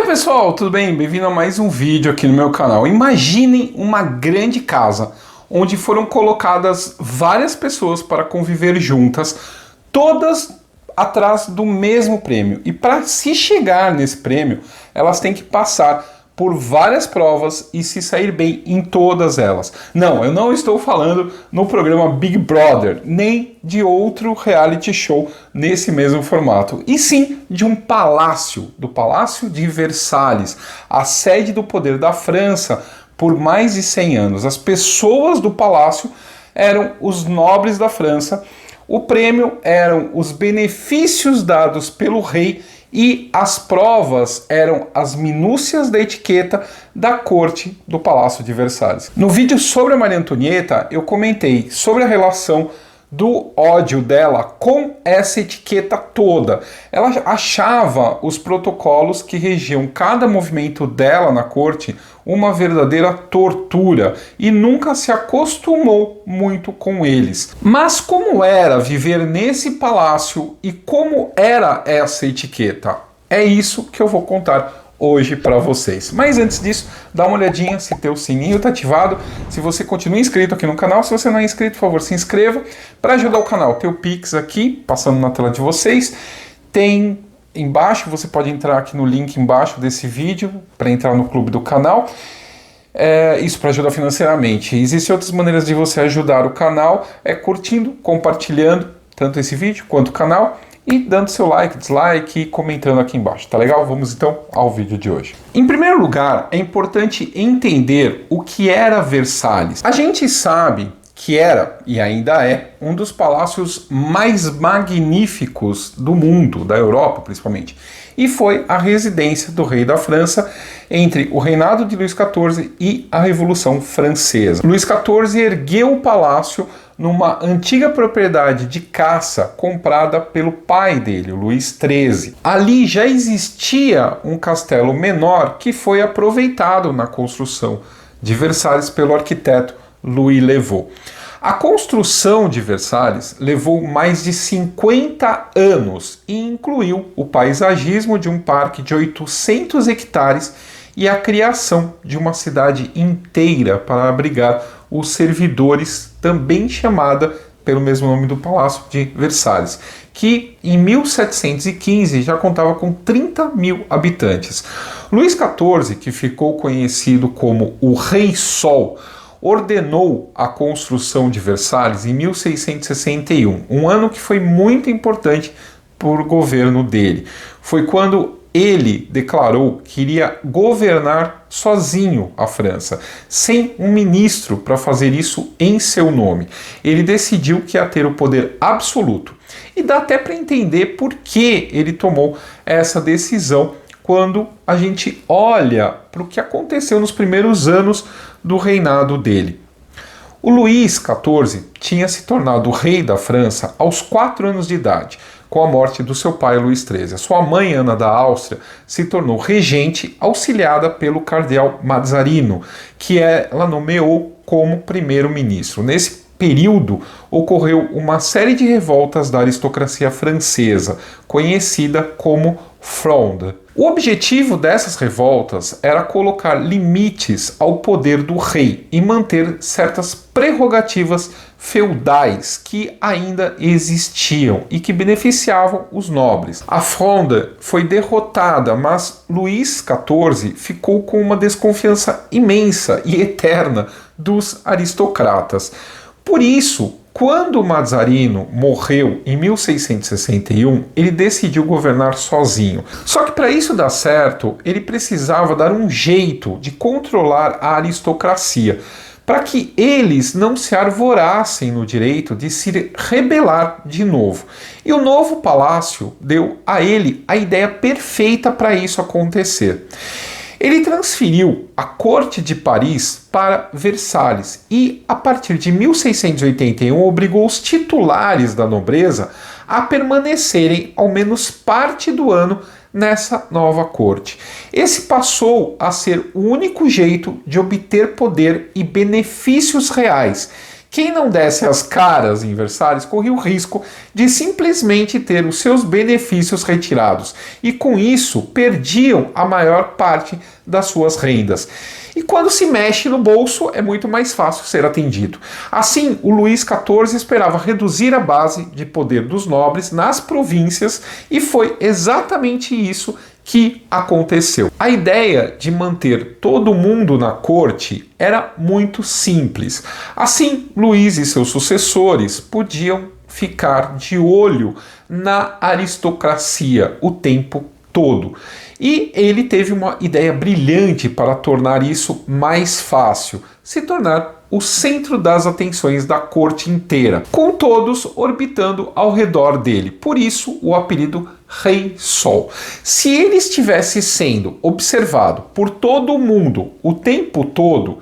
Pessoal, tudo bem? Bem-vindo a mais um vídeo aqui no meu canal. Imaginem uma grande casa onde foram colocadas várias pessoas para conviver juntas, todas atrás do mesmo prêmio. E para se chegar nesse prêmio, elas têm que passar por várias provas e se sair bem em todas elas. Não, eu não estou falando no programa Big Brother, nem de outro reality show nesse mesmo formato, e sim de um palácio, do Palácio de Versalhes, a sede do poder da França por mais de 100 anos. As pessoas do palácio eram os nobres da França, o prêmio eram os benefícios dados pelo rei e as provas eram as minúcias da etiqueta da corte do Palácio de Versalhes. No vídeo sobre a Maria Antonieta, eu comentei sobre a relação do ódio dela com essa etiqueta toda. Ela achava os protocolos que regiam cada movimento dela na corte uma verdadeira tortura e nunca se acostumou muito com eles. Mas como era viver nesse palácio e como era essa etiqueta? É isso que eu vou contar hoje para vocês. Mas antes disso, dá uma olhadinha se teu sininho está ativado, se você continua inscrito aqui no canal. Se você não é inscrito, por favor, se inscreva. Para ajudar o canal, tem o Pix aqui, passando na tela de vocês. Tem embaixo, você pode entrar aqui no link embaixo desse vídeo para entrar no clube do canal. Isso para ajudar financeiramente. Existem outras maneiras de você ajudar o canal, curtindo, compartilhando tanto esse vídeo quanto o canal e dando seu like, dislike e comentando aqui embaixo, tá legal? Vamos então ao vídeo de hoje. Em primeiro lugar, é importante entender o que era Versalhes. A gente sabe que era, e ainda é, um dos palácios mais magníficos do mundo, da Europa principalmente, e foi a residência do rei da França entre o reinado de Luís XIV e a Revolução Francesa. Luís XIV ergueu o palácio numa antiga propriedade de caça comprada pelo pai dele, o Luís XIII. Ali já existia um castelo menor que foi aproveitado na construção de Versalhes pelo arquiteto Louis Le Vau. A construção de Versalhes levou mais de 50 anos e incluiu o paisagismo de um parque de 800 hectares e a criação de uma cidade inteira para abrigar os servidores, também chamada pelo mesmo nome do Palácio de Versalhes, que em 1715 já contava com 30 mil habitantes. Luís XIV, que ficou conhecido como o Rei Sol, ordenou a construção de Versalhes em 1661, um ano que foi muito importante para o governo dele. Foi quando ele declarou que iria governar sozinho a França, sem um ministro para fazer isso em seu nome. Ele decidiu que ia ter o poder absoluto. E dá até para entender por que ele tomou essa decisão quando a gente olha para o que aconteceu nos primeiros anos do reinado dele. O Luís XIV tinha se tornado rei da França aos 4 anos de idade, com a morte do seu pai Luís XIII. A sua mãe, Ana da Áustria, se tornou regente, auxiliada pelo cardeal Mazzarino, que ela nomeou como primeiro-ministro. Nesse período, ocorreu uma série de revoltas da aristocracia francesa, conhecida como Fronde. O objetivo dessas revoltas era colocar limites ao poder do rei e manter certas prerrogativas feudais que ainda existiam e que beneficiavam os nobres. A Fronde foi derrotada, mas Luís XIV ficou com uma desconfiança imensa e eterna dos aristocratas. Por isso, quando Mazzarino morreu em 1661, ele decidiu governar sozinho. Só que para isso dar certo, ele precisava dar um jeito de controlar a aristocracia, para que eles não se arvorassem no direito de se rebelar de novo. E o novo palácio deu a ele a ideia perfeita para isso acontecer. Ele transferiu a corte de Paris para Versalhes e, a partir de 1681, obrigou os titulares da nobreza a permanecerem ao menos parte do ano nessa nova corte. Esse passou a ser o único jeito de obter poder e benefícios reais Quem não desse as caras em Versalhes corria o risco de simplesmente ter os seus benefícios retirados e com isso perdiam a maior parte das suas rendas. E quando se mexe no bolso é muito mais fácil ser atendido. Assim, o Luís XIV esperava reduzir a base de poder dos nobres nas províncias e foi exatamente isso que aconteceu. A ideia de manter todo mundo na corte era muito simples. Assim, Luís e seus sucessores podiam ficar de olho na aristocracia o tempo todo. E ele teve uma ideia brilhante para tornar isso mais fácil, se tornar o centro das atenções da corte inteira, com todos orbitando ao redor dele. Por isso, o apelido Rei Sol. Se ele estivesse sendo observado por todo mundo o tempo todo,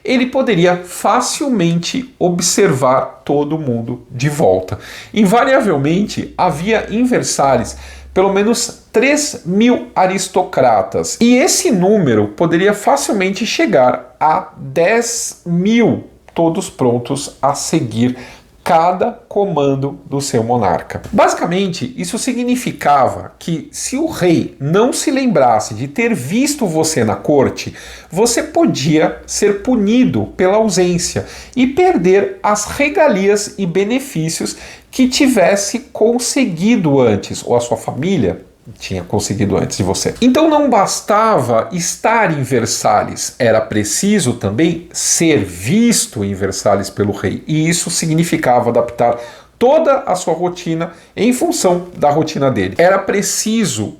ele poderia facilmente observar todo mundo de volta. Invariavelmente, havia em Versalhes pelo menos 3.000 aristocratas. E esse número poderia facilmente chegar a 10.000, todos prontos a seguir cada comando do seu monarca. Basicamente, isso significava que se o rei não se lembrasse de ter visto você na corte, você podia ser punido pela ausência e perder as regalias e benefícios que tivesse conseguido antes, ou a sua família tinha conseguido antes de você. Então não bastava estar em Versalhes, era preciso também ser visto em Versalhes pelo rei. E isso significava adaptar toda a sua rotina em função da rotina dele. Era preciso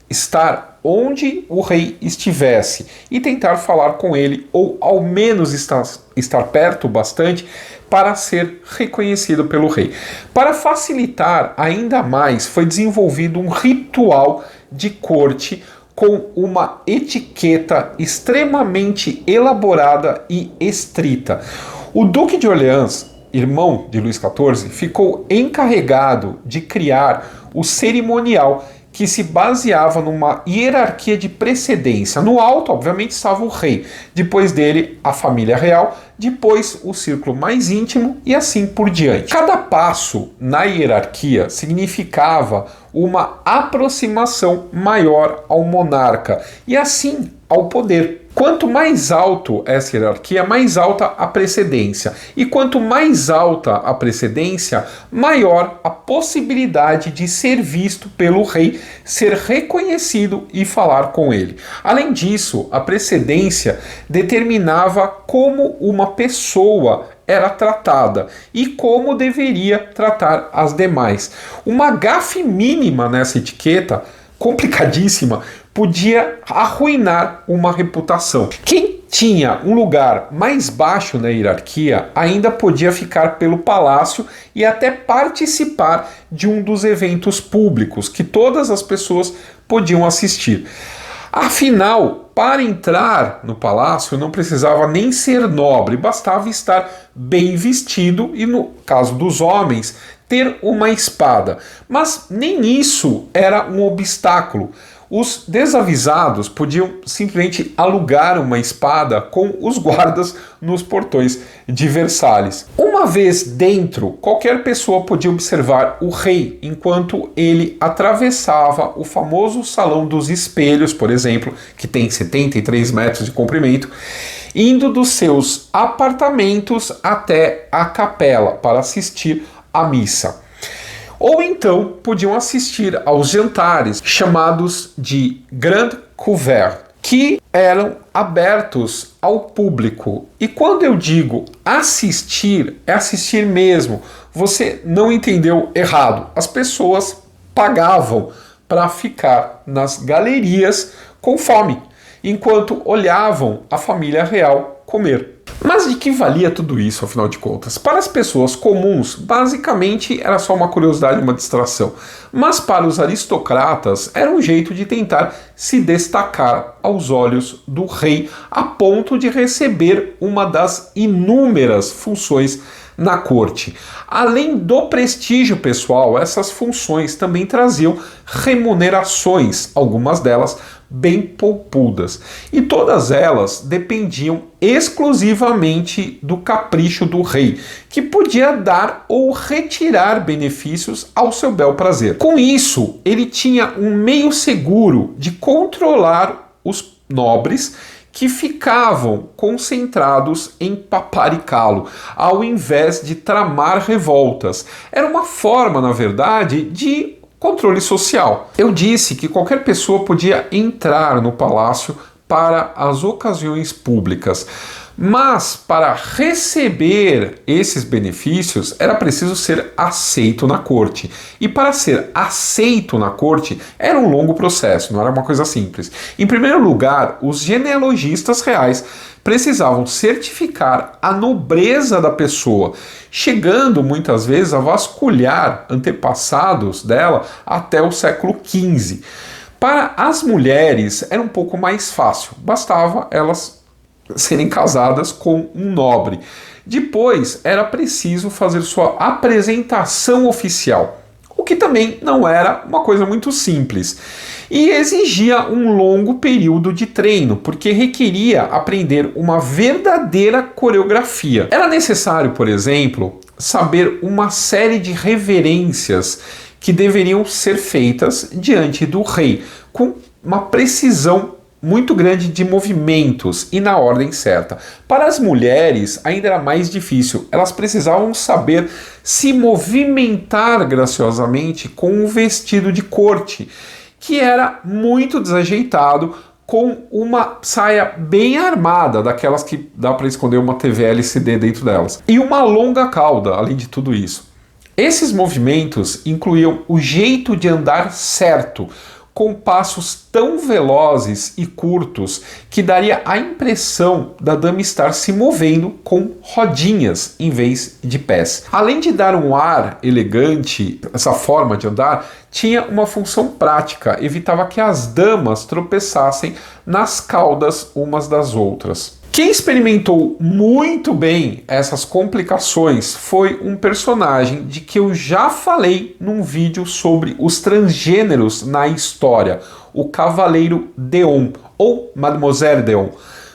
estar onde o rei estivesse e tentar falar com ele, ou ao menos estar perto bastante para ser reconhecido pelo rei. Para facilitar ainda mais, foi desenvolvido um ritual de corte com uma etiqueta extremamente elaborada e estrita. O Duque de Orleans, irmão de Luís XIV, ficou encarregado de criar o cerimonial que se baseava numa hierarquia de precedência. No alto, obviamente, estava o rei, depois dele a família real, depois o círculo mais íntimo e assim por diante. Cada passo na hierarquia significava uma aproximação maior ao monarca e assim ao poder. Quanto mais alto essa hierarquia, mais alta a precedência. E quanto mais alta a precedência, maior a possibilidade de ser visto pelo rei, ser reconhecido e falar com ele. Além disso, a precedência determinava como uma pessoa era tratada e como deveria tratar as demais. Uma gafe mínima nessa etiqueta, complicadíssima, podia arruinar uma reputação. Quem tinha um lugar mais baixo na hierarquia ainda podia ficar pelo palácio e até participar de um dos eventos públicos que todas as pessoas podiam assistir. Afinal, para entrar no palácio não precisava nem ser nobre, bastava estar bem vestido e, no caso dos homens, ter uma espada. Mas nem isso era um obstáculo. Os desavisados podiam simplesmente alugar uma espada com os guardas nos portões de Versalhes. Uma vez dentro, qualquer pessoa podia observar o rei enquanto ele atravessava o famoso Salão dos Espelhos, por exemplo, que tem 73 metros de comprimento, indo dos seus apartamentos até a capela para assistir à missa. Ou então podiam assistir aos jantares chamados de Grand Couvert, que eram abertos ao público. E quando eu digo assistir, é assistir mesmo. Você não entendeu errado. As pessoas pagavam para ficar nas galerias com fome, enquanto olhavam a família real comer. Mas de que valia tudo isso, afinal de contas? Para as pessoas comuns, basicamente era só uma curiosidade, uma distração. Mas para os aristocratas, era um jeito de tentar se destacar aos olhos do rei, a ponto de receber uma das inúmeras funções na corte. Além do prestígio pessoal, essas funções também traziam remunerações, algumas delas bem poupudas. E todas elas dependiam exclusivamente do capricho do rei, que podia dar ou retirar benefícios ao seu bel prazer. Com isso, ele tinha um meio seguro de controlar os nobres que ficavam concentrados em paparicá-lo, ao invés de tramar revoltas. Era uma forma, na verdade, de controle social. Eu disse que qualquer pessoa podia entrar no palácio para as ocasiões públicas, mas para receber esses benefícios era preciso ser aceito na corte. E para ser aceito na corte era um longo processo, não era uma coisa simples. Em primeiro lugar, os genealogistas reais precisavam certificar a nobreza da pessoa, chegando muitas vezes a vasculhar antepassados dela até o século XV. Para as mulheres era um pouco mais fácil, bastava elas serem casadas com um nobre. Depois era preciso fazer sua apresentação oficial, o que também não era uma coisa muito simples. E exigia um longo período de treino, porque requeria aprender uma verdadeira coreografia. Era necessário, por exemplo, saber uma série de reverências que deveriam ser feitas diante do rei, com uma precisão muito grande de movimentos e na ordem certa. Para as mulheres ainda era mais difícil, elas precisavam saber se movimentar graciosamente com um vestido de corte, que era muito desajeitado, com uma saia bem armada, daquelas que dá para esconder uma TV LCD dentro delas, e uma longa cauda, além de tudo isso. Esses movimentos incluíam o jeito de andar certo, com passos tão velozes e curtos que daria a impressão da dama estar se movendo com rodinhas em vez de pés. Além de dar um ar elegante, essa forma de andar tinha uma função prática, evitava que as damas tropeçassem nas caudas umas das outras. Quem experimentou muito bem essas complicações foi um personagem de que eu já falei num vídeo sobre os transgêneros na história, o Cavaleiro Deon, ou Mademoiselle Deon,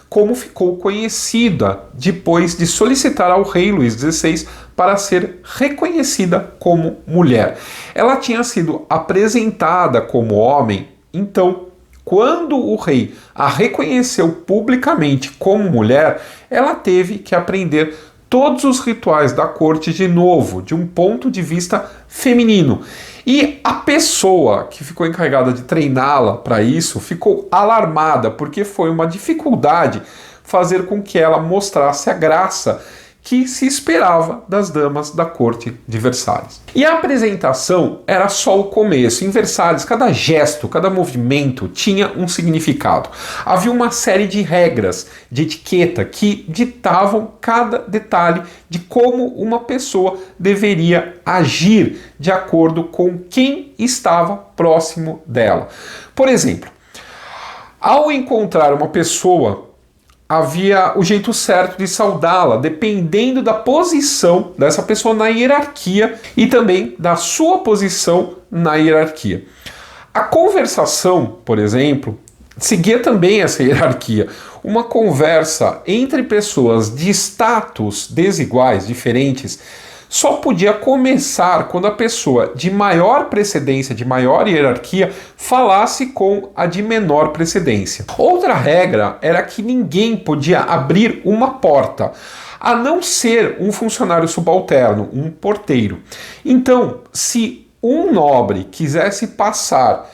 como ficou conhecida depois de solicitar ao rei Luís XVI para ser reconhecida como mulher. Ela tinha sido apresentada como homem, então quando o rei a reconheceu publicamente como mulher, ela teve que aprender todos os rituais da corte de novo, de um ponto de vista feminino. E a pessoa que ficou encarregada de treiná-la para isso ficou alarmada, porque foi uma dificuldade fazer com que ela mostrasse a graça que se esperava das damas da corte de Versalhes. E a apresentação era só o começo. Em Versalhes, cada gesto, cada movimento tinha um significado. Havia uma série de regras de etiqueta que ditavam cada detalhe de como uma pessoa deveria agir de acordo com quem estava próximo dela. Por exemplo, ao encontrar uma pessoa, havia o jeito certo de saudá-la, dependendo da posição dessa pessoa na hierarquia e também da sua posição na hierarquia. A conversação, por exemplo, seguia também essa hierarquia. Uma conversa entre pessoas de status desiguais, diferentes, só podia começar quando a pessoa de maior precedência, de maior hierarquia, falasse com a de menor precedência. Outra regra era que ninguém podia abrir uma porta, a não ser um funcionário subalterno, um porteiro. Então, se um nobre quisesse passar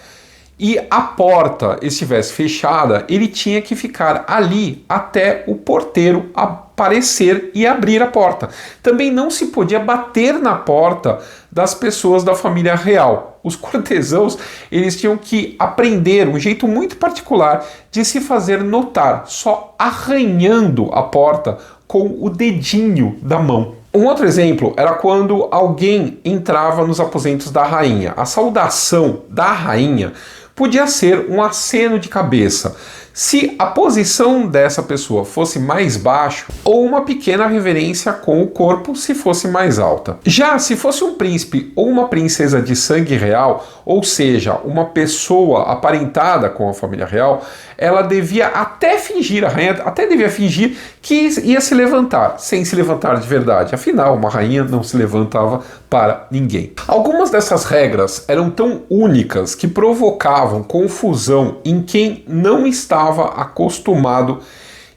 e a porta estivesse fechada, ele tinha que ficar ali até o porteiro aparecer e abrir a porta. Também não se podia bater na porta das pessoas da família real. Os cortesãos, eles tinham que aprender um jeito muito particular de se fazer notar, só arranhando a porta com o dedinho da mão. Um outro exemplo era quando alguém entrava nos aposentos da rainha. A saudação da rainha podia ser um aceno de cabeça. se a posição dessa pessoa fosse mais baixa, ou uma pequena reverência com o corpo se fosse mais alta. Já se fosse um príncipe ou uma princesa de sangue real, ou seja, uma pessoa aparentada com a família real, ela devia até fingir, a rainha até devia fingir que ia se levantar, sem se levantar de verdade. Afinal, uma rainha não se levantava para ninguém. Algumas dessas regras eram tão únicas que provocavam confusão em quem não estava acostumado,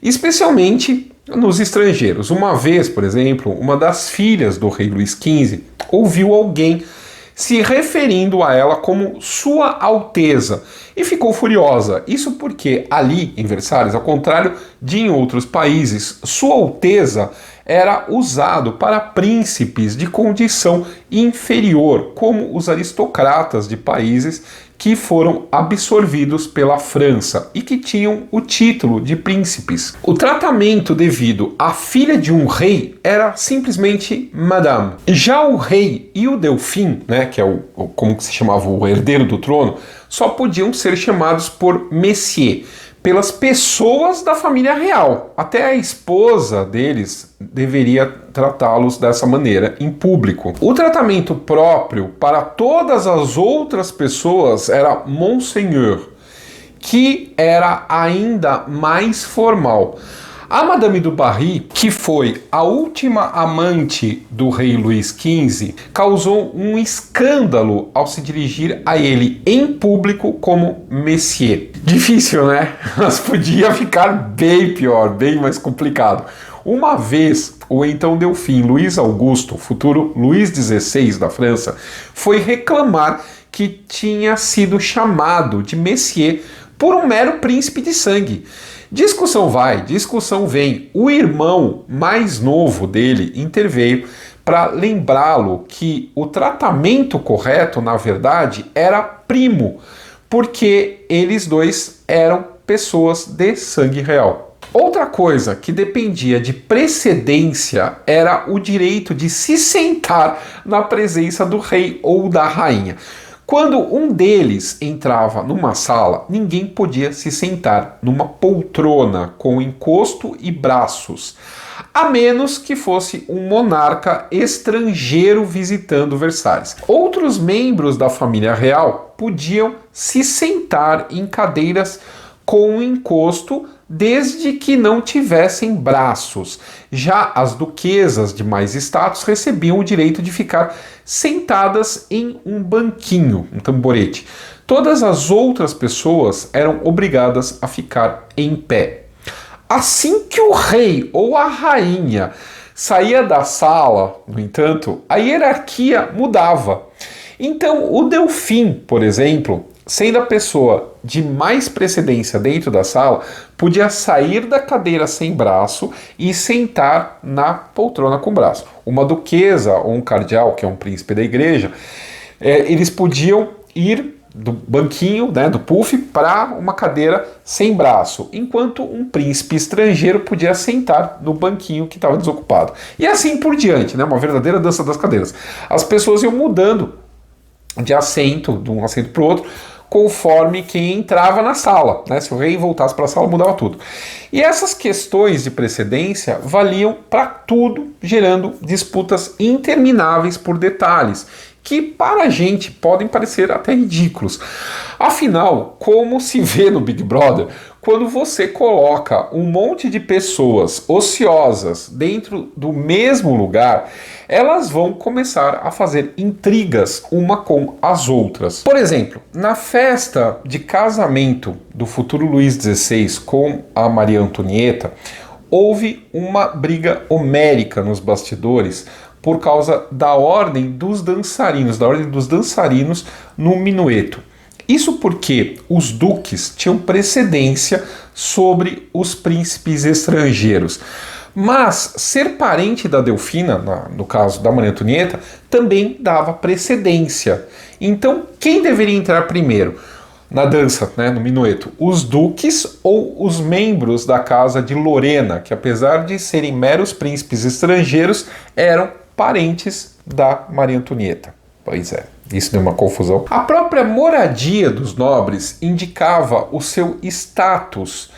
especialmente nos estrangeiros. Uma vez, por exemplo, uma das filhas do rei Luís XV ouviu alguém se referindo a ela como Sua Alteza e ficou furiosa. Isso porque ali em Versalhes, ao contrário de em outros países, Sua Alteza era usado para príncipes de condição inferior, como os aristocratas de países que foram absorvidos pela França e que tinham o título de príncipes. O tratamento devido à filha de um rei era simplesmente Madame. Já o rei e o Delfim, né, que é como que se chamava o herdeiro do trono, só podiam ser chamados por Messieurs, pelas pessoas da família real. Até a esposa deles deveria tratá-los dessa maneira em público. O tratamento próprio para todas as outras pessoas era Monseigneur, que era ainda mais formal. A Madame du Barry, que foi a última amante do rei Luís XV, causou um escândalo ao se dirigir a ele em público como Monsieur. Difícil, né? Mas podia ficar bem pior, bem mais complicado. Uma vez, o então Delfim Luís Augusto, futuro Luís XVI da França, foi reclamar que tinha sido chamado de Monsieur por um mero príncipe de sangue. Discussão vai, discussão vem. O irmão mais novo dele interveio para lembrá-lo que o tratamento correto, na verdade, era primo, porque eles dois eram pessoas de sangue real. Outra coisa que dependia de precedência era o direito de se sentar na presença do rei ou da rainha. Quando um deles entrava numa sala, ninguém podia se sentar numa poltrona com encosto e braços, a menos que fosse um monarca estrangeiro visitando Versalhes. Outros membros da família real podiam se sentar em cadeiras com encosto, desde que não tivessem braços. Já as duquesas de mais status recebiam o direito de ficar sentadas em um banquinho, um tamborete. Todas as outras pessoas eram obrigadas a ficar em pé. Assim que o rei ou a rainha saía da sala, no entanto, a hierarquia mudava. Então, o Delfim, por exemplo, sendo a pessoa de mais precedência dentro da sala, podia sair da cadeira sem braço e sentar na poltrona com braço. Uma duquesa ou um cardeal, que é um príncipe da igreja, eles podiam ir do banquinho, né, do puff, para uma cadeira sem braço, enquanto um príncipe estrangeiro podia sentar no banquinho que estava desocupado. E assim por diante, né, uma verdadeira dança das cadeiras. As pessoas iam mudando de assento, de um assento para o outro, conforme quem entrava na sala, né? Se o rei voltasse para a sala, mudava tudo. E essas questões de precedência valiam para tudo, gerando disputas intermináveis por detalhes, que para a gente podem parecer até ridículos. Afinal, como se vê no Big Brother, quando você coloca um monte de pessoas ociosas dentro do mesmo lugar, elas vão começar a fazer intrigas uma com as outras. Por exemplo, na festa de casamento do futuro Luís XVI com a Maria Antonieta, houve uma briga homérica nos bastidores por causa da ordem dos dançarinos no minueto. Isso porque os duques tinham precedência sobre os príncipes estrangeiros. Mas ser parente da Delfina, no caso da Maria Antonieta, também dava precedência. Então, quem deveria entrar primeiro na dança, né, no minueto? Os duques ou os membros da casa de Lorena, que apesar de serem meros príncipes estrangeiros, eram parentes da Maria Antonieta. Pois é, Isso deu uma confusão. A própria moradia dos nobres indicava o seu status.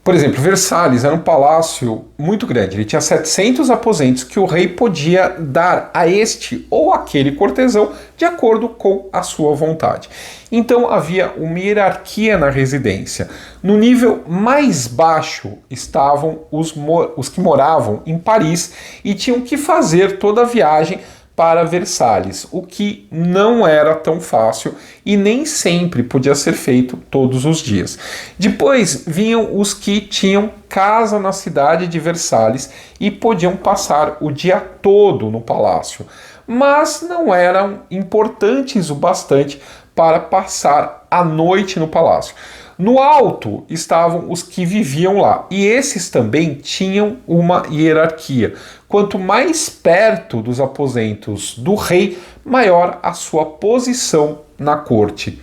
Por exemplo, Versalhes era um palácio muito grande, ele tinha 700 aposentos que o rei podia dar a este ou aquele cortesão de acordo com a sua vontade. Então havia uma hierarquia na residência. No nível mais baixo estavam os que moravam em Paris e tinham que fazer toda a viagem para Versalhes, o que não era tão fácil e nem sempre podia ser feito todos os dias. Depois vinham os que tinham casa na cidade de Versalhes e podiam passar o dia todo no palácio, mas não eram importantes o bastante para passar a noite no palácio. No alto estavam os que viviam lá, e esses também tinham uma hierarquia. Quanto mais perto dos aposentos do rei, maior a sua posição na corte.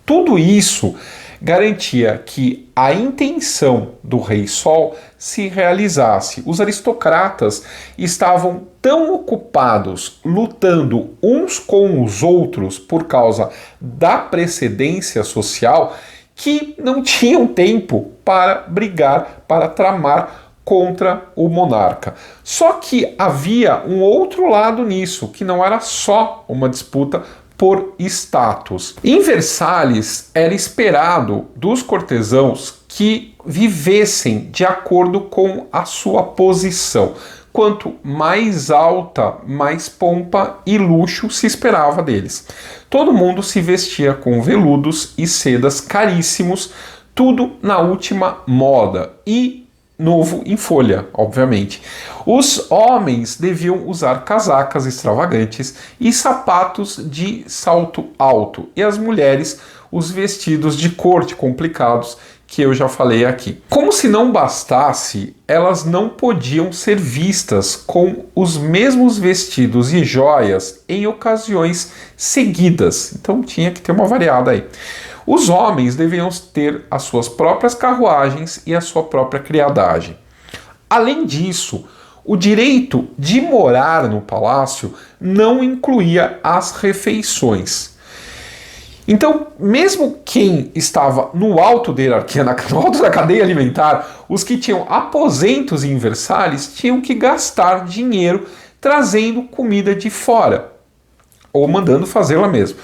Tudo isso garantia que a intenção do Rei Sol se realizasse. Os aristocratas estavam tão ocupados lutando uns com os outros por causa da precedência social que não tinham tempo para brigar, para tramar contra o monarca. Só que havia um outro lado nisso, que não era só uma disputa por status. Em Versalhes era esperado dos cortesãos que vivessem de acordo com a sua posição. Quanto mais alta, mais pompa e luxo se esperava deles. Todo mundo se vestia com veludos e sedas caríssimos, tudo na última moda e novo em folha, obviamente. Os homens deviam usar casacas extravagantes e sapatos de salto alto, e as mulheres os vestidos de corte complicados que eu já falei aqui. Como se não bastasse, elas não podiam ser vistas com os mesmos vestidos e joias em ocasiões seguidas, então tinha que ter uma variada aí. Os homens deviam ter as suas próprias carruagens e a sua própria criadagem. Além disso, o direito de morar no palácio não incluía as refeições. Então, mesmo quem estava no alto da hierarquia, no alto da cadeia alimentar, os que tinham aposentos em Versalhes tinham que gastar dinheiro trazendo comida de fora, ou mandando fazê-la mesmo.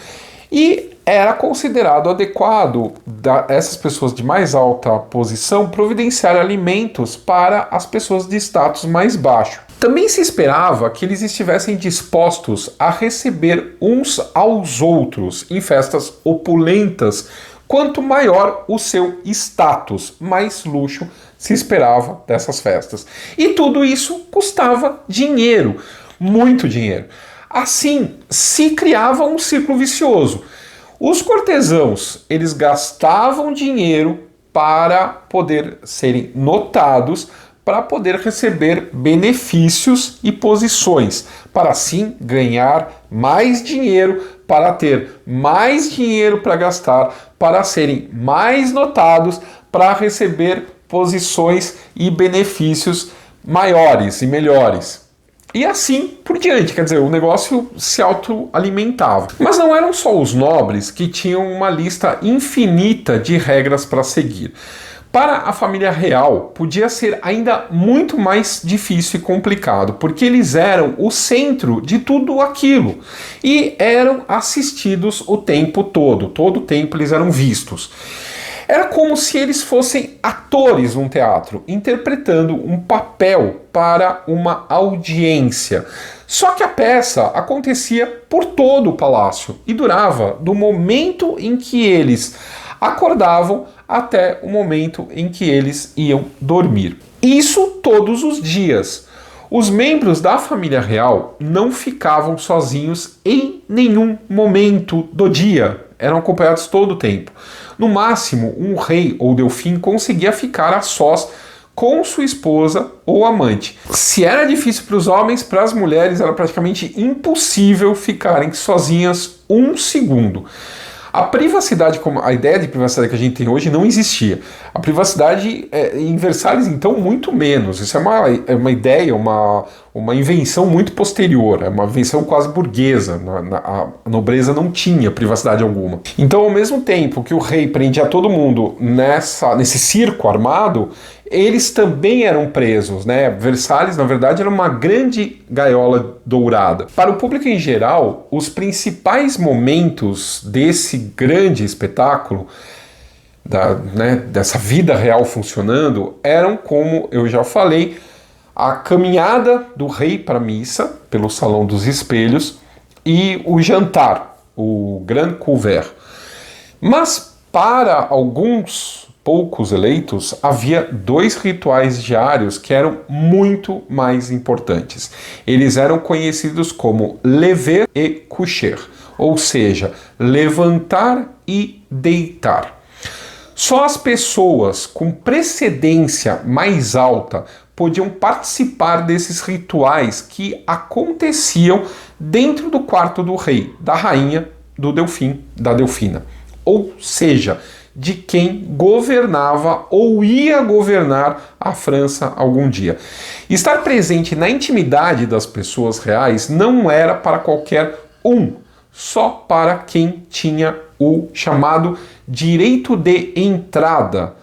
E era considerado adequado essas pessoas de mais alta posição providenciar alimentos para as pessoas de status mais baixo. Também se esperava que eles estivessem dispostos a receber uns aos outros em festas opulentas. Quanto maior o seu status, mais luxo se esperava dessas festas. E tudo isso custava dinheiro, muito dinheiro. Assim, se criava um ciclo vicioso. Os cortesãos, eles gastavam dinheiro para poder serem notados, para poder receber benefícios e posições, para assim ganhar mais dinheiro, para ter mais dinheiro para gastar, para serem mais notados, para receber posições e benefícios maiores e melhores. E assim por diante, quer dizer, o negócio se autoalimentava. Mas não eram só os nobres que tinham uma lista infinita de regras para seguir. Para a família real, podia ser ainda muito mais difícil e complicado, porque eles eram o centro de tudo aquilo e eram assistidos o tempo todo o tempo eles eram vistos. Era como se eles fossem atores num teatro, interpretando um papel para uma audiência. Só que a peça acontecia por todo o palácio e durava do momento em que eles acordavam até o momento em que eles iam dormir. Isso todos os dias. Os membros da família real não ficavam sozinhos em nenhum momento do dia. Eram acompanhados todo o tempo. No máximo, um rei ou delfim conseguia ficar a sós com sua esposa ou amante. Se era difícil para os homens, para as mulheres era praticamente impossível ficarem sozinhas um segundo. A privacidade, como a ideia de privacidade que a gente tem hoje, não existia. A privacidade em Versalhes, então, muito menos. Isso é uma ideia, uma invenção muito posterior, é uma invenção quase burguesa. A nobreza não tinha privacidade alguma. Então, ao mesmo tempo que o rei prendia todo mundo nesse circo armado, eles também eram presos, né? Versalhes, na verdade, era uma grande gaiola dourada. Para o público em geral, os principais momentos desse grande espetáculo, dessa vida real funcionando, eram, como eu já falei, a caminhada do rei para a missa, pelo Salão dos Espelhos, e o jantar, o Grand Couvert. Mas, para alguns poucos eleitos, havia 2 rituais diários que eram muito mais importantes. Eles eram conhecidos como lever e coucher, ou seja, levantar e deitar. Só as pessoas com precedência mais alta podiam participar desses rituais que aconteciam dentro do quarto do rei, da rainha, do Delfim, da Delfina. Ou seja, de quem governava ou ia governar a França algum dia. Estar presente na intimidade das pessoas reais não era para qualquer um, só para quem tinha o chamado direito de entrada.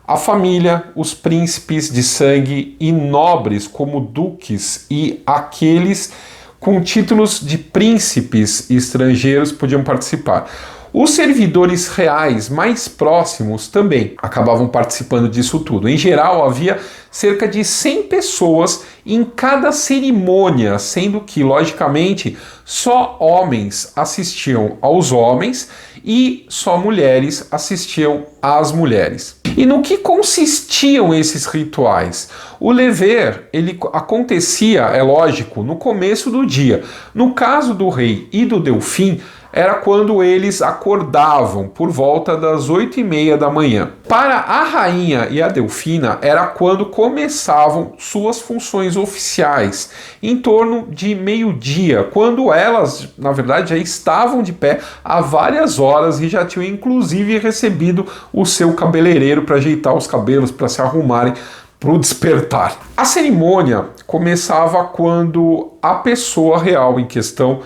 A família, os príncipes de sangue e nobres como duques e aqueles com títulos de príncipes estrangeiros podiam participar. Os servidores reais mais próximos também acabavam participando disso tudo. Em geral, havia cerca de 100 pessoas em cada cerimônia, sendo que, logicamente, só homens assistiam aos homens e só mulheres assistiam às mulheres. E no que consistiam esses rituais? O lever, ele acontecia, é lógico, no começo do dia. No caso do rei e do Delfim, era quando eles acordavam, por volta das 8h30 da manhã. Para a rainha e a Delfina, era quando começavam suas funções oficiais, em torno de meio-dia, quando elas, na verdade, já estavam de pé há várias horas e já tinham inclusive recebido o seu cabeleireiro para ajeitar os cabelos, para se arrumarem para o despertar. A cerimônia começava quando a pessoa real em questão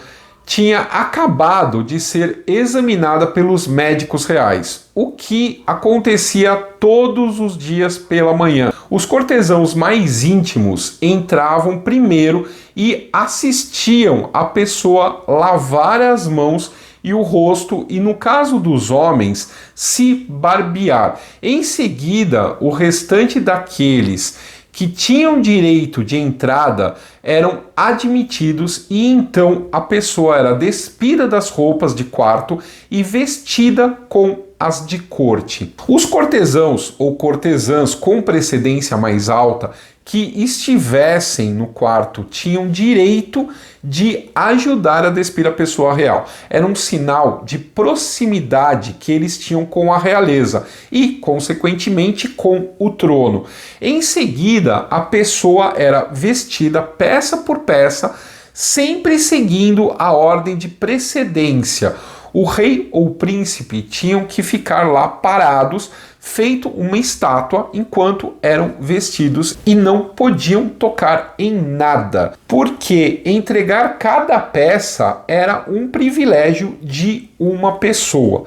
tinha acabado de ser examinada pelos médicos reais, o que acontecia todos os dias pela manhã. Os cortesãos mais íntimos entravam primeiro e assistiam a pessoa lavar as mãos e o rosto e, no caso dos homens, se barbear. Em seguida, o restante daqueles que tinham direito de entrada eram admitidos e então a pessoa era despida das roupas de quarto e vestida com as de corte. Os cortesãos ou cortesãs com precedência mais alta que estivessem no quarto tinham direito de ajudar a despir a pessoa real. Era um sinal de proximidade que eles tinham com a realeza e, consequentemente, com o trono. Em seguida, a pessoa era vestida peça por peça, sempre seguindo a ordem de precedência. O rei ou o príncipe tinham que ficar lá parados, feito uma estátua, enquanto eram vestidos e não podiam tocar em nada, porque entregar cada peça era um privilégio de uma pessoa.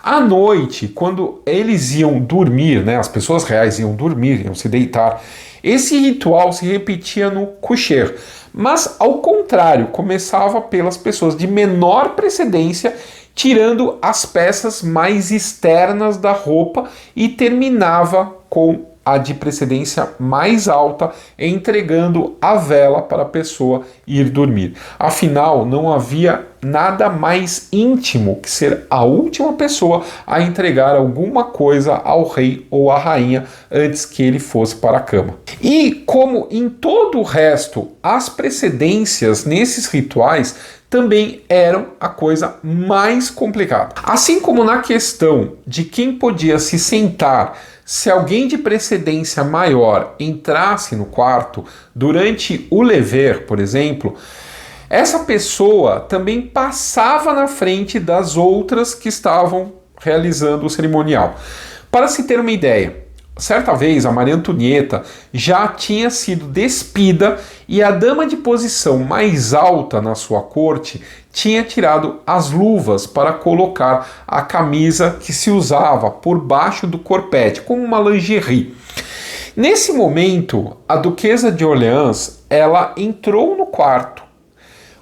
À noite, quando eles iam dormir, as pessoas reais iam dormir, iam se deitar, esse ritual se repetia no coucher, mas ao contrário, começava pelas pessoas de menor precedência, tirando as peças mais externas da roupa e terminava com a de precedência mais alta, entregando a vela para a pessoa ir dormir. Afinal, não havia nada mais íntimo que ser a última pessoa a entregar alguma coisa ao rei ou à rainha antes que ele fosse para a cama. E como em todo o resto, as precedências nesses rituais também eram a coisa mais complicada. Assim como na questão de quem podia se sentar se alguém de precedência maior entrasse no quarto durante o lever, por exemplo, essa pessoa também passava na frente das outras que estavam realizando o cerimonial. Para se ter uma ideia, certa vez a Maria Antonieta já tinha sido despida e a dama de posição mais alta na sua corte tinha tirado as luvas para colocar a camisa que se usava por baixo do corpete, como uma lingerie. Nesse momento, a duquesa de Orleans, ela entrou no quarto.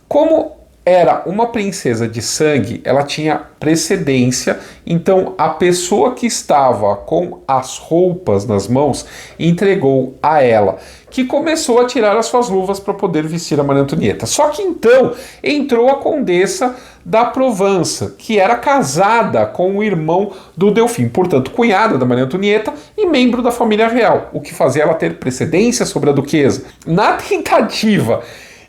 Como era uma princesa de sangue, ela tinha precedência, então a pessoa que estava com as roupas nas mãos entregou a ela, que começou a tirar as suas luvas para poder vestir a Maria Antonieta. Só que então entrou a condessa da Provença, que era casada com o irmão do Delfim, portanto cunhada da Maria Antonieta e membro da família real, o que fazia ela ter precedência sobre a duquesa. Na tentativa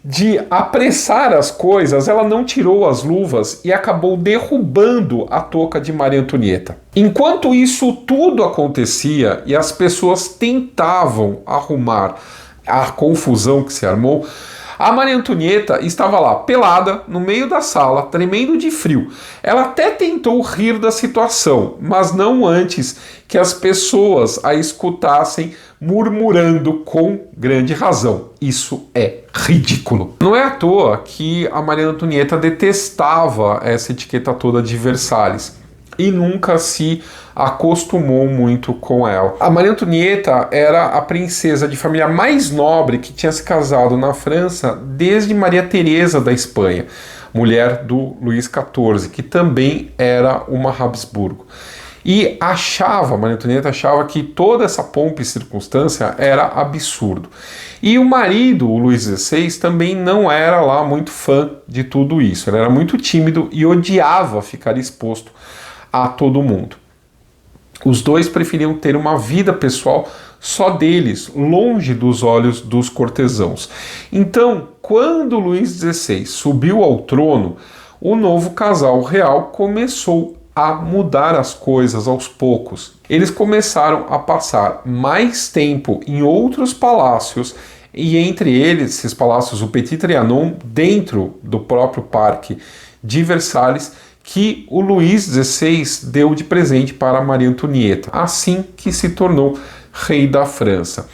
de apressar as coisas, ela não tirou as luvas e acabou derrubando a touca de Maria Antonieta. Enquanto isso tudo acontecia e as pessoas tentavam arrumar a confusão que se armou, a Maria Antonieta estava lá, pelada, no meio da sala, tremendo de frio. Ela até tentou rir da situação, mas não antes que as pessoas a escutassem murmurando com grande razão. Isso é ridículo. Não é à toa que a Maria Antonieta detestava essa etiqueta toda de Versalhes e nunca se acostumou muito com ela. A Maria Antonieta era a princesa de família mais nobre que tinha se casado na França desde Maria Teresa da Espanha, mulher do Luís XIV, que também era uma Habsburgo. E Maria Antonieta achava que toda essa pompa e circunstância era absurdo. E o marido, o Luís XVI, também não era lá muito fã de tudo isso. Ele era muito tímido e odiava ficar exposto a todo mundo. Os dois preferiam ter uma vida pessoal só deles, longe dos olhos dos cortesãos. Então, quando Luís XVI subiu ao trono, o novo casal real começou a mudar as coisas aos poucos. Eles começaram a passar mais tempo em outros palácios, e entre eles, esses palácios, o Petit Trianon, dentro do próprio Parque de Versalhes, que o Luís XVI deu de presente para Maria Antonieta, assim que se tornou rei da França.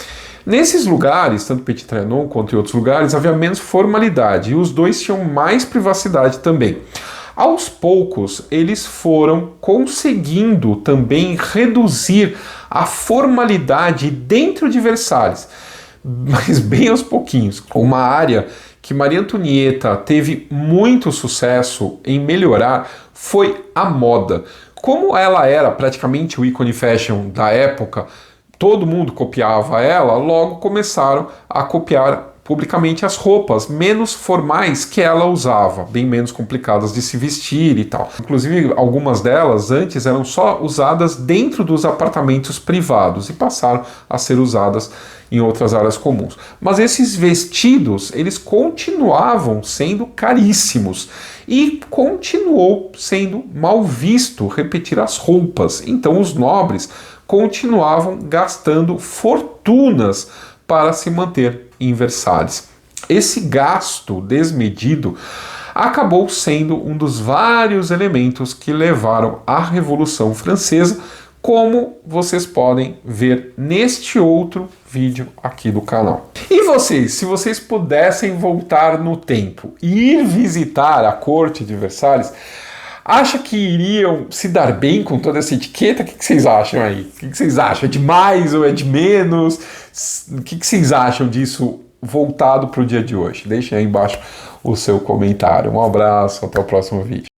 Nesses lugares, tanto Petit Trianon quanto em outros lugares, havia menos formalidade e os dois tinham mais privacidade também. Aos poucos, eles foram conseguindo também reduzir a formalidade dentro de Versalhes, mas bem aos pouquinhos. Uma área que Maria Antonieta teve muito sucesso em melhorar foi a moda. Como ela era praticamente o ícone fashion da época, todo mundo copiava ela, logo começaram a copiar publicamente as roupas menos formais que ela usava, bem menos complicadas de se vestir e tal. Inclusive, algumas delas antes eram só usadas dentro dos apartamentos privados e passaram a ser usadas em outras áreas comuns. Mas esses vestidos, eles continuavam sendo caríssimos e continuou sendo mal visto repetir as roupas. Então os nobres continuavam gastando fortunas para se manter em Versalhes. Esse gasto desmedido acabou sendo um dos vários elementos que levaram à Revolução Francesa, como vocês podem ver neste outro vídeo aqui do canal. E vocês, se vocês pudessem voltar no tempo e ir visitar a corte de Versalhes, acha que iriam se dar bem com toda essa etiqueta? O que vocês acham aí? O que vocês acham? É de mais ou é de menos? O que vocês acham disso voltado para o dia de hoje? Deixem aí embaixo o seu comentário. Um abraço, até o próximo vídeo.